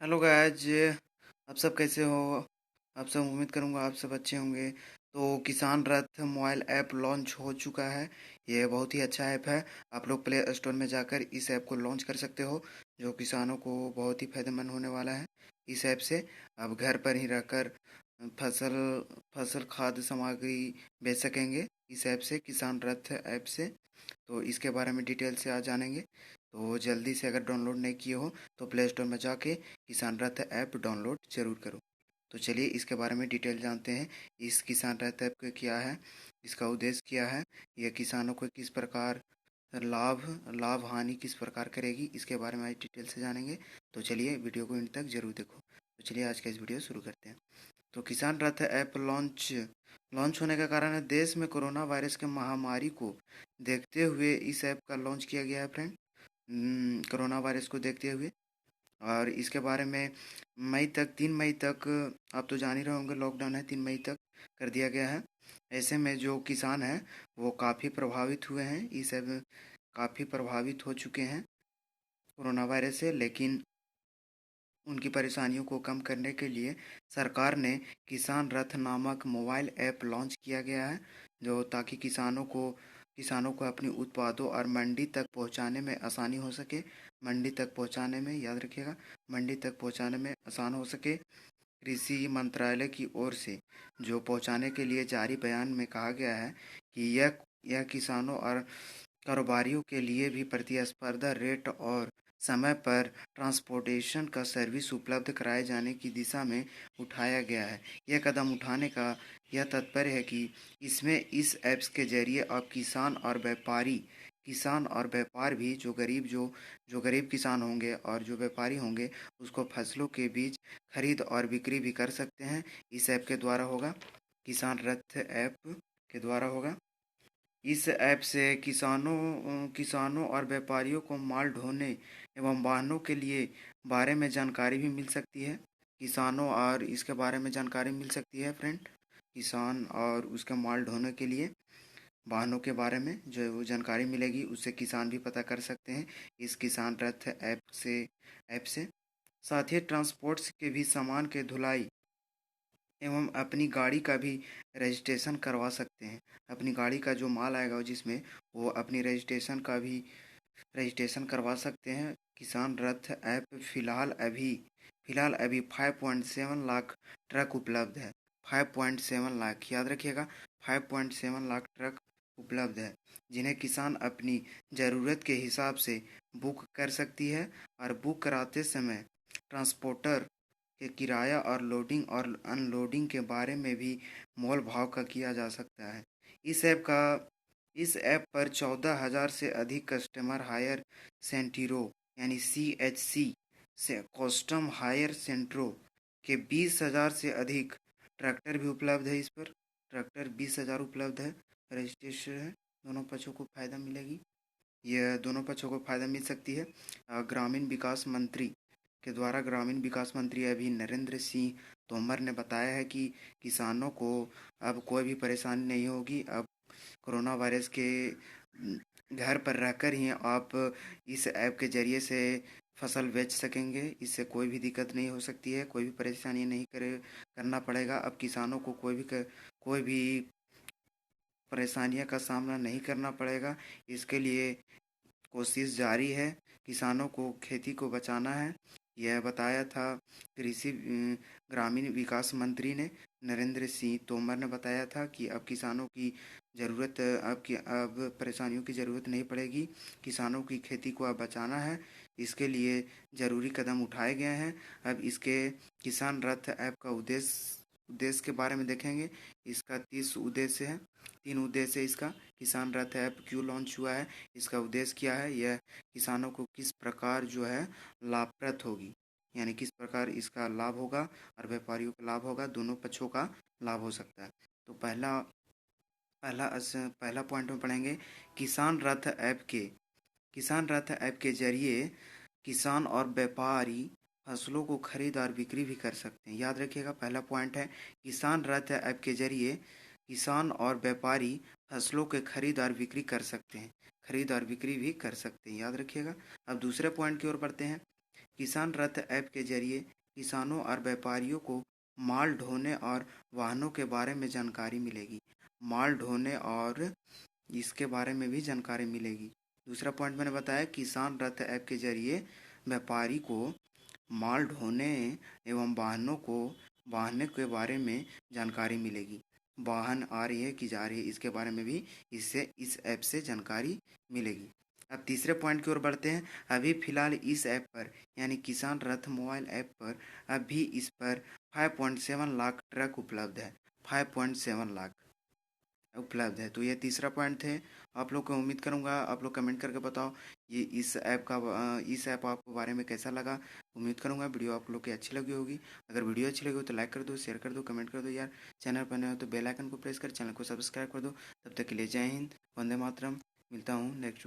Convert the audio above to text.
Hello guys. आप सब कैसे हो? आप सब उम्मीद करूंगा आप सब अच्छे होंगे। तो किसान रथ मोबाइल ऐप लॉन्च हो चुका है। ये बहुत ही अच्छा ऐप है। आप लोग प्ले स्टोर में जाकर इस ऐप को लॉन्च कर सकते हो, जो किसानों को बहुत ही फायदेमंद होने वाला है। इस ऐप से आप घर पर ही रहकर फसल फसल खाद्य सामग्री बेच सकेंगे इस ऐप से, किसान रथ ऐप से। तो इसके बारे में डिटेल से आज जानेंगे। तो जल्दी से अगर डाउनलोड नहीं किए हो तो प्ले स्टोर में जाके किसान रथ ऐप डाउनलोड जरूर करो। तो चलिए इसके बारे में डिटेल जानते हैं। इस किसान रथ ऐप का क्या है, इसका उद्देश्य क्या है, यह किसानों को किस प्रकार लाभ लाभ हानि किस प्रकार करेगी, इसके बारे में आज डिटेल से जानेंगे। तो चलिए वीडियो को एंड तक जरूर देखो। तो चलिए आज का इस वीडियो शुरू करते हैं। तो किसान रथ ऐप लॉन्च लॉन्च होने का कारण है, देश में कोरोना वायरस के महामारी को देखते हुए इस ऐप का लॉन्च किया गया है फ्रेंड। कोरोना वायरस को देखते हुए, और इसके बारे में मई तक 3 मई तक, आप तो जान ही रहे होंगे लॉकडाउन है, 3 मई तक कर दिया गया है। ऐसे में जो किसान हैं वो काफ़ी प्रभावित हुए हैं, इस ऐप काफ़ी प्रभावित हो चुके हैं कोरोना वायरस से। लेकिन उनकी परेशानियों को कम करने के लिए सरकार ने किसान रथ नामक मोबाइल ऐप लॉन्च किया गया है, जो ताकि किसानों को अपनी उत्पादों और मंडी तक पहुंचाने में आसानी हो सके। मंडी तक पहुंचाने में, याद रखिएगा, मंडी तक पहुंचाने में आसान हो सके। कृषि मंत्रालय की ओर से जो पहुंचाने के लिए जारी बयान में कहा गया है कि यह किसानों और कारोबारियों के लिए भी प्रतिस्पर्धा रेट और समय पर ट्रांसपोर्टेशन का सर्विस उपलब्ध कराए जाने की दिशा में उठाया गया है। यह कदम उठाने का यह तात्पर्य है कि इसमें इस ऐप्स के जरिए अब किसान और व्यापार भी, जो गरीब किसान होंगे और जो व्यापारी होंगे, उसको फसलों के बीच खरीद और बिक्री भी कर सकते हैं। इस ऐप के द्वारा होगा, किसान रथ ऐप के द्वारा होगा। इस ऐप से किसानों और व्यापारियों को माल ढोने एवं वाहनों के लिए बारे में जानकारी भी मिल सकती है। किसानों और इसके बारे में जानकारी मिल सकती है फ्रेंड। किसान और उसके माल ढोने के लिए वाहनों के बारे में जो वो जानकारी मिलेगी, उससे किसान भी पता कर सकते हैं इस किसान रथ ऐप से। साथ ही ट्रांसपोर्ट्स के भी सामान के धुलाई एवं अपनी गाड़ी का भी रजिस्ट्रेशन करवा सकते हैं। अपनी गाड़ी का जो माल आएगा जिसमें, वो अपनी रजिस्ट्रेशन करवा सकते हैं। किसान रथ ऐप फिलहाल अभी 5.7 लाख ट्रक उपलब्ध है। 5.7 लाख, याद रखिएगा, 5.7 लाख ट्रक उपलब्ध है, जिन्हें किसान अपनी ज़रूरत के हिसाब से बुक कर सकती है। और बुक कराते समय ट्रांसपोर्टर के किराया और लोडिंग और अनलोडिंग के बारे में भी मोल भाव का किया जा सकता है। इस ऐप पर 14,000 से अधिक कस्टमर हायर सेंटिरो, यानी CHC से कस्टम हायर सेंट्रो के 20,000 से अधिक ट्रैक्टर भी उपलब्ध है। इस पर ट्रैक्टर 20,000 उपलब्ध है, रजिस्ट्रेशन है। दोनों पक्षों को फ़ायदा मिलेगी, यह दोनों पक्षों को फ़ायदा मिल सकती है। ग्रामीण विकास मंत्री अभी नरेंद्र सिंह तोमर ने बताया है कि किसानों को अब कोई भी परेशानी नहीं होगी। अब कोरोना वायरस के घर पर रहकर ही आप इस ऐप के ज़रिए से फसल बेच सकेंगे। इससे कोई भी दिक्कत नहीं हो सकती है, कोई भी परेशानी नहीं करना पड़ेगा। अब किसानों को कोई भी परेशानियों का सामना नहीं करना पड़ेगा। इसके लिए कोशिश जारी है, किसानों को खेती को बचाना है। यह बताया था ग्रामीण विकास मंत्री ने, नरेंद्र सिंह तोमर ने बताया था कि अब किसानों की अब परेशानियों की ज़रूरत नहीं पड़ेगी। किसानों की खेती को अब बचाना है, इसके लिए ज़रूरी कदम उठाए गए हैं। अब इसके किसान रथ ऐप का उद्देश्य के बारे में देखेंगे। इसका 3 उद्देश्य है इसका। किसान रथ ऐप क्यों लॉन्च हुआ है, इसका उद्देश्य क्या है, यह किसानों को किस प्रकार जो है लाभप्रद होगी, यानी किस प्रकार इसका लाभ होगा और व्यापारियों का लाभ होगा, दोनों पक्षों का लाभ हो सकता है। तो पहला पॉइंट में पढ़ेंगे, किसान रथ ऐप के जरिए किसान और व्यापारी फसलों को खरीद और बिक्री भी कर सकते हैं। याद रखिएगा, पहला पॉइंट है, किसान रथ ऐप के जरिए किसान और व्यापारी फसलों के खरीद और बिक्री कर सकते हैं, याद रखिएगा। अब दूसरे पॉइंट की ओर बढ़ते हैं। किसान रथ ऐप के जरिए किसानों और व्यापारियों को माल ढोने और वाहनों के बारे में जानकारी मिलेगी। माल ढोने और इसके बारे में भी जानकारी मिलेगी। दूसरा पॉइंट मैंने बताया, किसान रथ ऐप के जरिए व्यापारी को माल ढोने एवं वाहनों के बारे में जानकारी मिलेगी। वाहन आ रही है कि जा रही है, इसके बारे में भी इस ऐप से जानकारी मिलेगी। अब तीसरे पॉइंट की ओर बढ़ते हैं। अभी फ़िलहाल इस ऐप पर यानी किसान रथ मोबाइल ऐप पर अभी इस पर 5.7 लाख ट्रक उपलब्ध है। 5.7 लाख उपलब्ध है। तो ये तीसरा पॉइंट थे। आप लोग को उम्मीद करूँगा आप लोग कमेंट करके बताओ ये इस ऐप आपको बारे में कैसा लगा। उम्मीद करूँगा वीडियो आप लोग की अच्छी लगी होगी। अगर वीडियो अच्छी लगी हो तो लाइक कर दो, शेयर कर दो, कमेंट कर दो यार। चैनल पर नए हो तो बेल आइकन को प्रेस कर चैनल को सब्सक्राइब कर दो। तब तक के लिए जय हिंद, वंदे मातरम। मिलता हूँ नेक्स्ट